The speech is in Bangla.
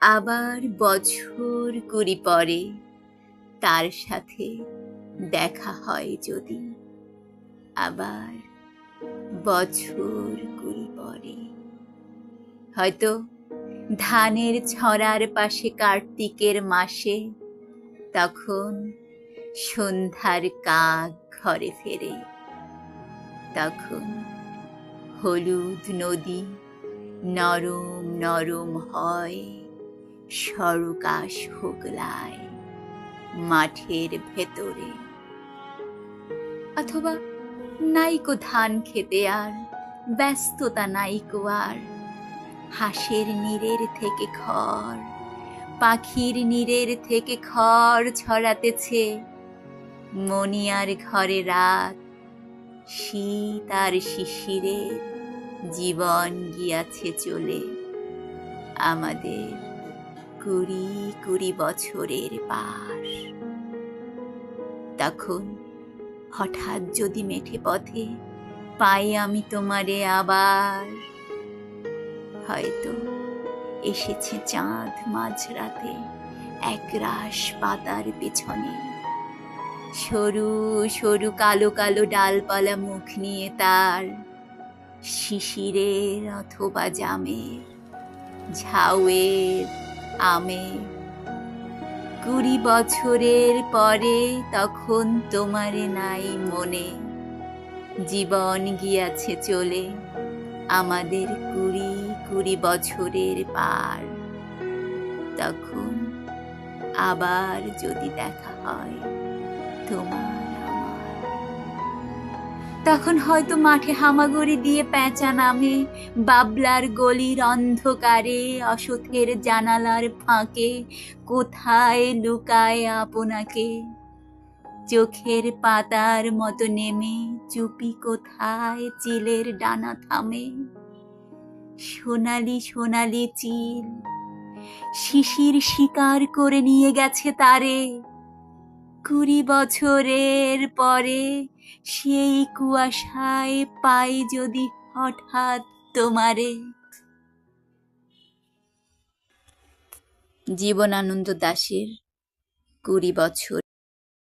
আবার বছর কুড়ি পরে তার সাথে দেখা হয় যদি, আবার বছর কুড়ি পরে হয়তো ধানের ছড়ার পাশে কার্তিকের মাসে, তখন সন্ধ্যার কাক ঘরে ফেরে, তখন হলুদ নদী নরম নরম হয় সরকাশ হোগলায় মাঠের ভেতরে। অথবা নাইকো ধান খেতে আর ব্যস্ততা নাইকো আর, হাঁসের নীড়ের থেকে খড়, পাখির নীড়ের থেকে খড় ছড়াতেছে, মনিয়ার ঘরে রাত, শীত আর শিশিরে জীবন গিয়াছে চলে, আমাদের কুড়ি কুড়ি বছরের পার। তখন হঠাৎ যদি মেঠে পথে পাই আমি তোমারে আবার, হয়তো এসেছে চাঁদ মাঝরাতে একরাশ পাতার পেছনে, সরু সরু কালো কালো ডালপালা মুখ নিয়ে তার, শিশিরের অথবা জামের, ঝাউয়ের, আমের। কুড়ি বছরের পরে তখন তোমারে নাই মনে, জীবন গিয়াছে চলে, আমাদের কুড়ি কুড়ি বছরের পার। তখন আবার যদি দেখা হয় তোমার আমার, তখন হয়তো মাঠে হামাগুড়ি দিয়ে পেঁচা নামে, বাবলার গলির অন্ধকারে অসথের জানালার ফাঁকে কোথায় লুকায় আপনাকে, চোখের পাতার মতো নেমে চুপি কোথায় চিলের ডানা থামে, সোনালি সোনালি চিল শিশির শিকার করে নিয়ে গেছে তারে, কুড়ি বছরের পরে সেই কুয়াশায় পাই যদি হঠাৎ তোমারে। জীবনানন্দ দাশের ২০ বছর।